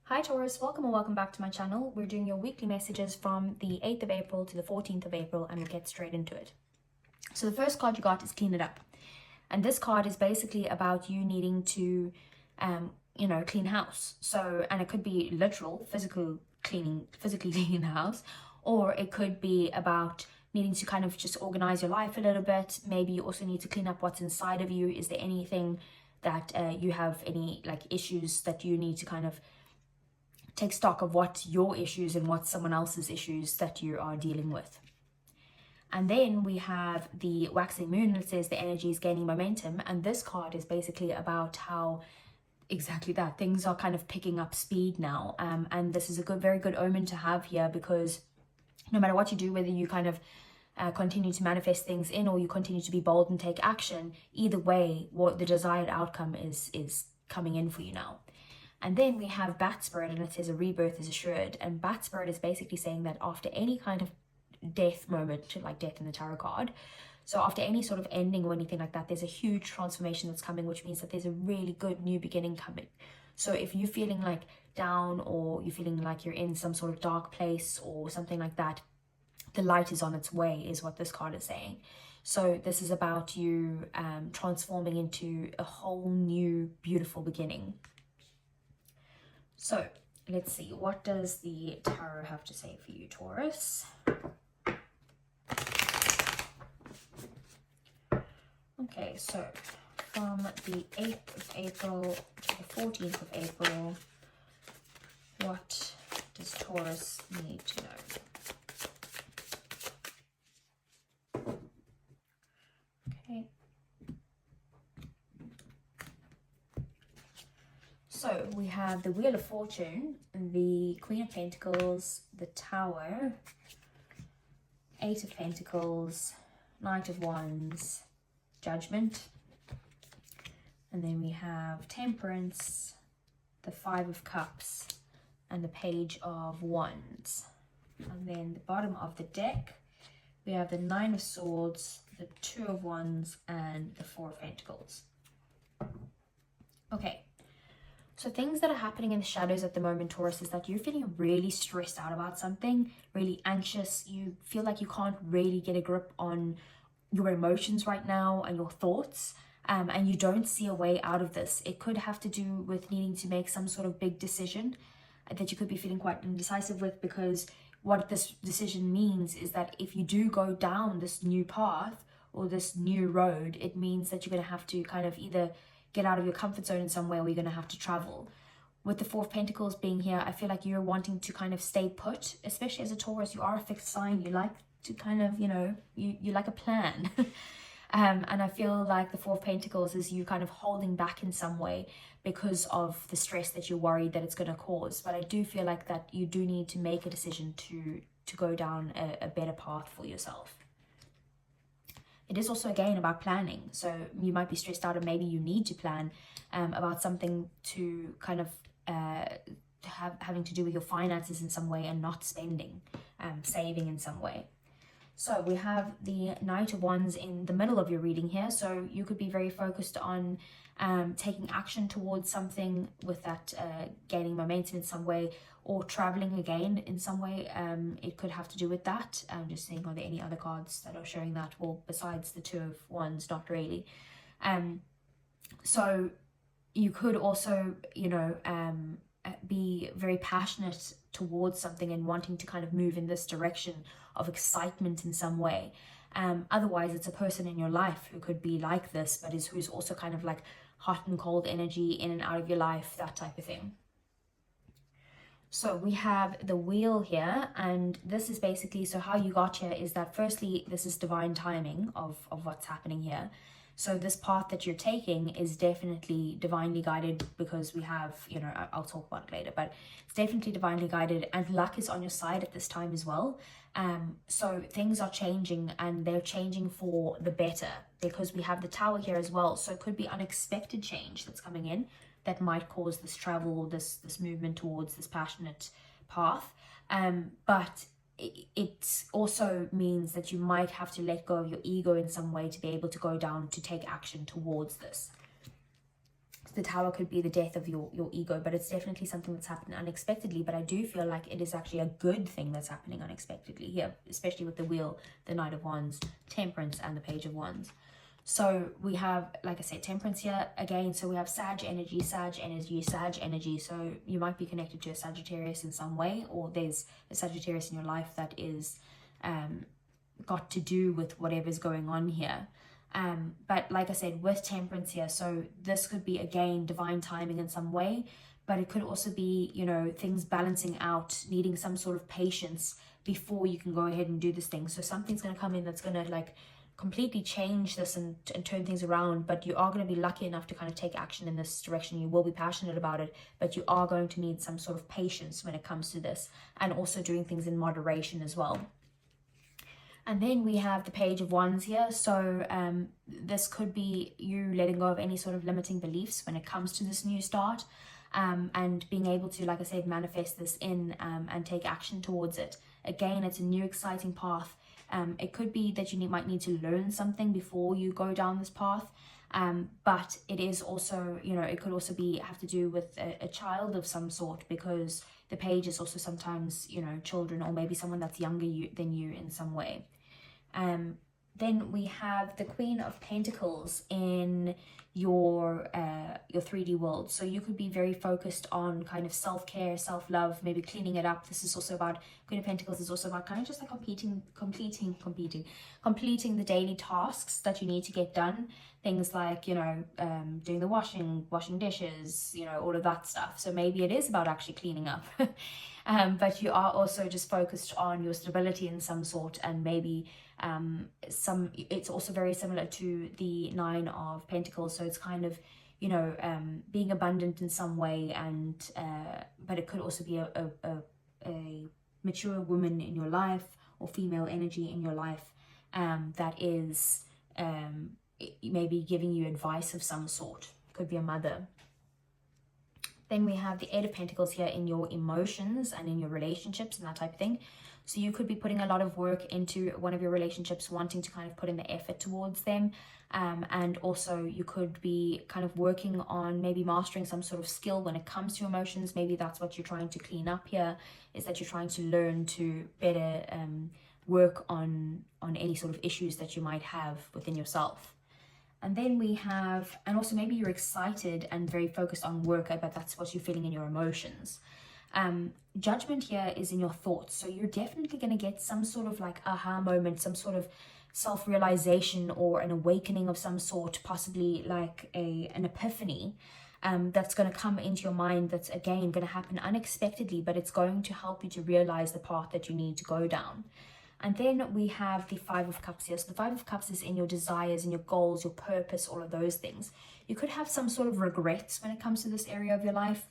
Hi Taurus, welcome or welcome back to my channel. We're doing your weekly messages from the 8th of April to the 14th of April and we'll get straight into it. So the first card you got is Clean It Up. And this card is basically about you needing to, clean house. So, and it could be literal, physically cleaning the house, or it could be about needing to kind of just organize your life a little bit. Maybe you also need to clean up what's inside of you. Is there anything that you have any issues that you need to kind of take stock of what's your issues and what's someone else's issues that you are dealing with. And then we have the waxing moon that says the energy is gaining momentum. And this card is basically about how exactly that things are kind of picking up speed now. And this is a very good omen to have here, because no matter what you do, whether you kind of continue to manifest things in or you continue to be bold and take action, either way, what the desired outcome is coming in for you now. And then we have Bat Spirit, and it says a rebirth is assured. And Bat Spirit is basically saying that after any kind of death moment, like death in the tarot card, so after any sort of ending or anything like that, there's a huge transformation that's coming, which means that there's a really good new beginning coming. So if you're feeling like down, or you're feeling like you're in some sort of dark place or something like that, the light is on its way, is what this card is saying. So this is about you transforming into a whole new beautiful beginning. So let's see, what does the tarot have to say for you, Taurus? Okay, so from the 8th of April to the 14th of April, what does Taurus need to know? Okay. So we have the Wheel of Fortune, the Queen of Pentacles, the Tower, Eight of Pentacles, Knight of Wands, Judgment, and then we have Temperance, the Five of Cups, and the Page of Wands. And then the bottom of the deck, we have the Nine of Swords, the Two of Wands, and the Four of Pentacles. Okay. So things that are happening in the shadows at the moment, Taurus, is that you're feeling really stressed out about something, really anxious. You feel like you can't really get a grip on your emotions right now and your thoughts, and you don't see a way out of this. It could have to do with needing to make some sort of big decision that you could be feeling quite indecisive with, because what this decision means is that if you do go down this new path or this new road, it means that you're going to have to kind of either get out of your comfort zone in some way, or you're going to have to travel. With the Four of Pentacles being here, I feel like you're wanting to kind of stay put, especially as a Taurus. You are a fixed sign. You like to kind of, you like a plan. And I feel like the Four of Pentacles is you kind of holding back in some way because of the stress that you're worried that it's going to cause. But I do feel like that you do need to make a decision to go down a better path for yourself. It is also, again, about planning. So you might be stressed out and maybe you need to plan about something to kind of having to do with your finances in some way, and not spending, saving in some way. So we have the Knight of Wands in the middle of your reading here. So you could be very focused on taking action towards something with that gaining momentum in some way, or traveling again in some way. It could have to do with that. I'm just seeing, are there any other cards that are showing that? Well, besides the Two of Wands, not really. So you could also, be very passionate towards something and wanting to kind of move in this direction of excitement in some way. Otherwise, it's a person in your life who could be like this, but who's also kind of like hot and cold energy in and out of your life, that type of thing. So we have the Wheel here, and this is basically, so how you got here is that firstly, this is divine timing of what's happening here. So this path that you're taking is definitely divinely guided, because we have, I'll talk about it later, but it's definitely divinely guided, and luck is on your side at this time as well. So things are changing, and they're changing for the better, because we have the Tower here as well. So it could be unexpected change that's coming in that might cause this travel, this movement towards this passionate path. But it also means that you might have to let go of your ego in some way to be able to go down, to take action towards this. the Tower could be the death of your ego, but it's definitely something that's happened unexpectedly. But I do feel like it is actually a good thing that's happening unexpectedly here, especially with the Wheel, the Knight of Wands, Temperance, and the Page of Wands. So we have, like I said, Temperance here again. So we have Sag energy, Sag energy, Sag energy. So you might be connected to a Sagittarius in some way, or there's a Sagittarius in your life that is got to do with whatever's going on here. But like I said, with Temperance here, so this could be again divine timing in some way, but it could also be, you know, things balancing out, needing some sort of patience before you can go ahead and do this thing. So something's going to come in that's going to like completely change this and turn things around, but you are going to be lucky enough to kind of take action in this direction. You will be passionate about it, but you are going to need some sort of patience when it comes to this, and also doing things in moderation as well. And then we have the Page of Wands here. So this could be you letting go of any sort of limiting beliefs when it comes to this new start, and being able to, like I said, manifest this in and take action towards it. Again, it's a new exciting path. It could be that you might need to learn something before you go down this path, but it is also, you know, it could also have to do with a child of some sort, because the Page is also sometimes, you know, children, or maybe someone that's younger than you in some way. Then we have the Queen of Pentacles in your 3D world. So you could be very focused on kind of self-care, self-love, maybe cleaning it up. This is also about, Queen of Pentacles is also about kind of just like completing the daily tasks that you need to get done. Things like, you know, doing the washing dishes, you know, all of that stuff. So maybe it is about actually cleaning up. But you are also just focused on your stability in some sort, and maybe it's also very similar to the Nine of Pentacles. So it's kind of, you know, being abundant in some way, and but it could also be a mature woman in your life, or female energy in your life, that is maybe giving you advice of some sort. Could be a mother. Then we have the Eight of Pentacles here in your emotions and in your relationships and that type of thing. So you could be putting a lot of work into one of your relationships, wanting to kind of put in the effort towards them. And also you could be kind of working on maybe mastering some sort of skill when it comes to emotions. Maybe that's what you're trying to clean up here, is that you're trying to learn to better work on any sort of issues that you might have within yourself. And then we have, and also maybe you're excited and very focused on work, but that's what you're feeling in your emotions. Judgment here is in your thoughts. So you're definitely going to get some sort of like aha moment, some sort of self-realization or an awakening of some sort, possibly like an epiphany that's going to come into your mind. That's again going to happen unexpectedly, but it's going to help you to realize the path that you need to go down. And then we have the Five of Cups here. So the Five of Cups is in your desires, in your goals, your purpose, all of those things. You could have some sort of regrets when it comes to this area of your life.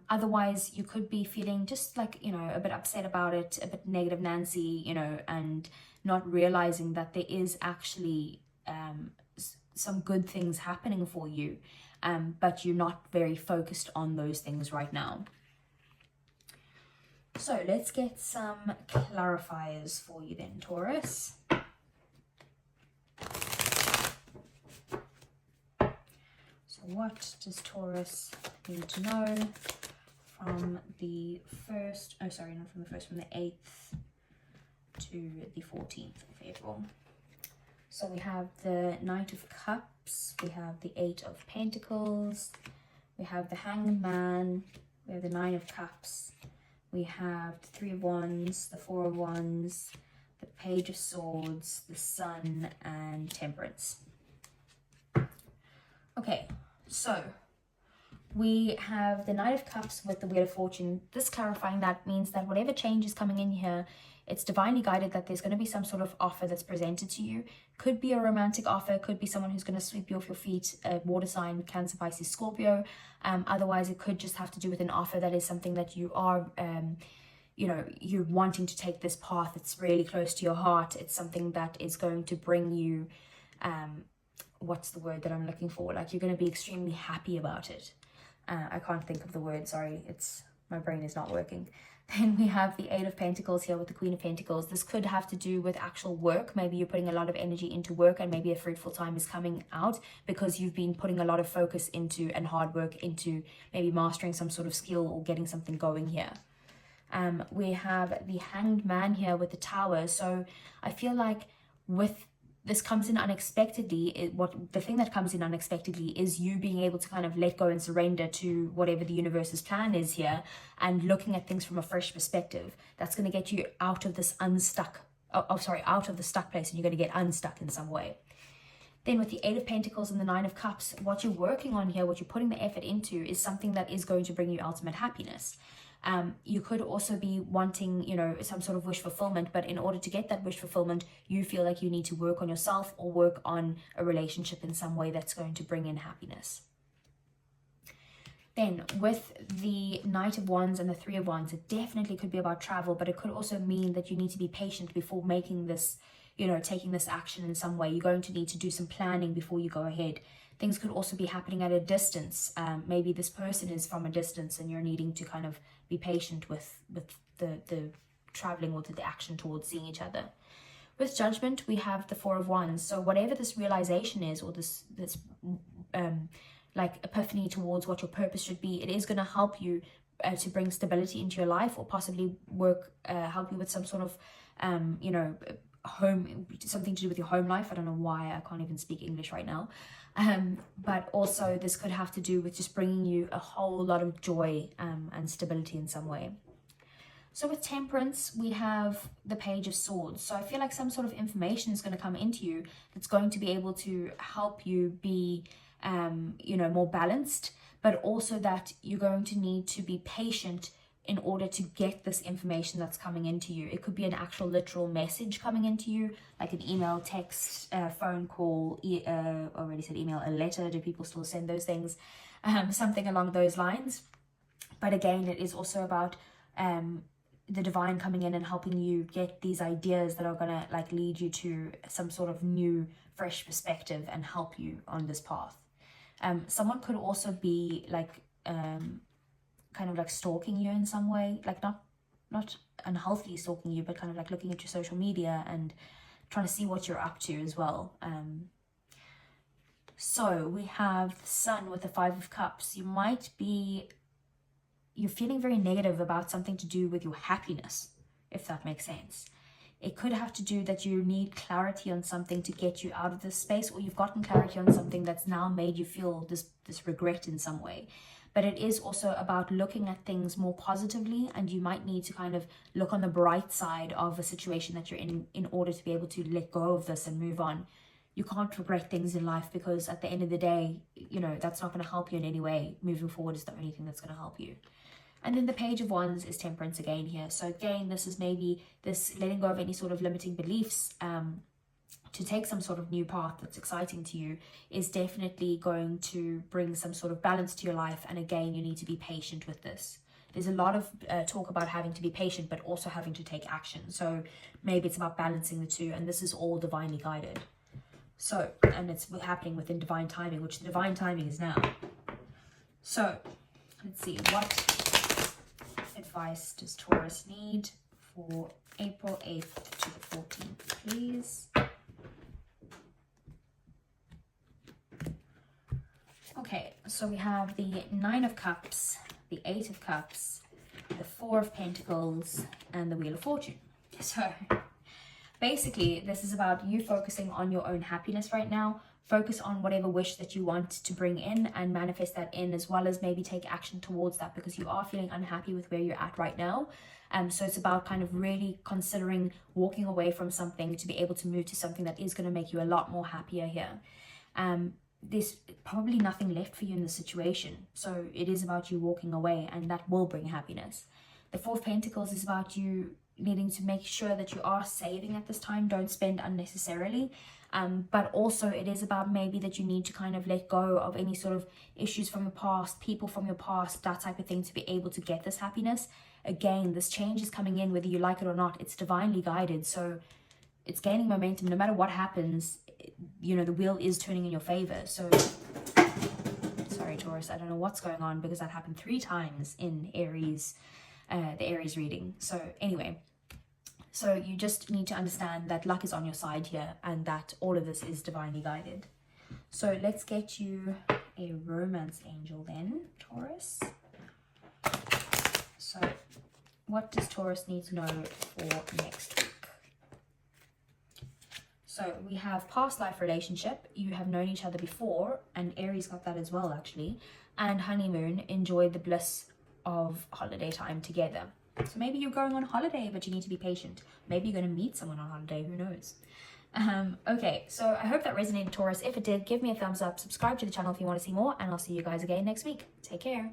Otherwise, you could be feeling just like, you know, a bit upset about it, a bit negative Nancy, you know, and not realizing that there is actually some good things happening for you, but you're not very focused on those things right now. So let's get some clarifiers for you then, Taurus. So what does Taurus need to know from the 1st, oh sorry, not from the 1st, from the 8th to the 14th of April? So we have the Knight of Cups, we have the 8 of Pentacles, we have the Hanged Man, we have the 9 of Cups, we have the 3 of Wands, the 4 of Wands, the Page of Swords, the Sun, and Temperance. Okay, so we have the Knight of Cups with the Wheel of Fortune. This clarifying that means that whatever change is coming in here, it's divinely guided, that there's going to be some sort of offer that's presented to you. Could be a romantic offer, could be someone who's going to sweep you off your feet, a water sign, Cancer, Pisces, Scorpio. Otherwise, it could just have to do with an offer that is something that you are, you know, you're wanting to take this path. It's really close to your heart. It's something that is going to bring you, what's the word that I'm looking for? Like, you're going to be extremely happy about it. I can't think of the word, sorry. It's my brain is not working. Then we have the Eight of Pentacles here with the Queen of Pentacles. This could have to do with actual work. Maybe you're putting a lot of energy into work, and maybe a fruitful time is coming out because you've been putting a lot of focus into and hard work into maybe mastering some sort of skill or getting something going here. We have the Hanged Man here with the Tower. So I feel like with this comes in unexpectedly. The thing that comes in unexpectedly is you being able to kind of let go and surrender to whatever the universe's plan is here, and looking at things from a fresh perspective. That's going to get you out of this out of the stuck place, and you're going to get unstuck in some way. Then with the Eight of Pentacles and the Nine of Cups, what you're working on here, what you're putting the effort into, is something that is going to bring you ultimate happiness. You could also be wanting, you know, some sort of wish fulfillment, but in order to get that wish fulfillment, you feel like you need to work on yourself or work on a relationship in some way that's going to bring in happiness. Then with the Knight of Wands and the Three of Wands, it definitely could be about travel, but it could also mean that you need to be patient before making this, you know, taking this action in some way. You're going to need to do some planning before you go ahead. Things could also be happening at a distance. Maybe this person is from a distance and you're needing to kind of be patient with the traveling or the action towards seeing each other. With Judgment, we have the Four of Wands. So whatever this realization is, or this like epiphany towards what your purpose should be, it is going to help you to bring stability into your life, or possibly help you with some sort of you know, something to do with your home life. I don't know why I can't even speak English right now. But also this could have to do with just bringing you a whole lot of joy and stability in some way. So with Temperance, we have the Page of Swords. So I feel like some sort of information is going to come into you that's going to be able to help you be, you know, more balanced, but also that you're going to need to be patient in order to get this information that's coming into you. It could be an actual literal message coming into you, like an email, text, phone call, already said email, a letter. Do people still send those things? Something along those lines. But again, it is also about the divine coming in and helping you get these ideas that are going to like lead you to some sort of new, fresh perspective and help you on this path. Someone could also be like kind of like stalking you in some way, like not unhealthily stalking you, but kind of like looking at your social media and trying to see what you're up to as well. So we have the Sun with the Five of Cups. You're feeling very negative about something to do with your happiness, if that makes sense. It could have to do that you need clarity on something to get you out of this space, or you've gotten clarity on something that's now made you feel this regret in some way. But it is also about looking at things more positively, and you might need to kind of look on the bright side of a situation that you're in order to be able to let go of this and move on. You can't regret things in life, because at the end of the day, you know, that's not going to help you in any way. Moving forward is the only thing that's going to help you. And then the Page of Wands is Temperance again here. So again, this is maybe this letting go of any sort of limiting beliefs to take some sort of new path that's exciting to you is definitely going to bring some sort of balance to your life. And again, you need to be patient with this. There's a lot of talk about having to be patient, but also having to take action. So maybe it's about balancing the two, and this is all divinely guided. So, and it's happening within divine timing, which the divine timing is now. So let's see, what advice does Taurus need for April 8th to the 14th, please? Okay, so we have the Nine of Cups, the Eight of Cups, the Four of Pentacles, and the Wheel of Fortune. So basically, this is about you focusing on your own happiness right now. Focus on whatever wish that you want to bring in and manifest that in, as well as maybe take action towards that, because you are feeling unhappy with where you're at right now. So it's about kind of really considering walking away from something to be able to move to something that is going to make you a lot more happier here. There's probably nothing left for you in the situation, so it is about you walking away, and that will bring happiness. The Four of Pentacles is about you needing to make sure that you are saving at this time. Don't spend unnecessarily, but also it is about maybe that you need to kind of let go of any sort of issues from your past, people from your past, that type of thing, to be able to get this happiness. Again, this change is coming in whether you like it or not. It's divinely guided, so it's gaining momentum. No matter what happens, you know, the wheel is turning in your favor. So sorry, Taurus. Taurus. I don't know what's going on because that happened 3 times in Aries, the Aries reading. So anyway, so you just need to understand that luck is on your side here and that all of this is divinely guided. So let's get you a romance angel then, Taurus. So what does Taurus need to know for next week? So we have past life relationship. You have known each other before, and Aries got that as well actually. And honeymoon, enjoy the bliss of holiday time together. So maybe you're going on holiday, but you need to be patient. Maybe you're going to meet someone on holiday, who knows? Okay, so I hope that resonated, Taurus. If it did, give me a thumbs up, subscribe to the channel if you want to see more, and I'll see you guys again next week. Take care.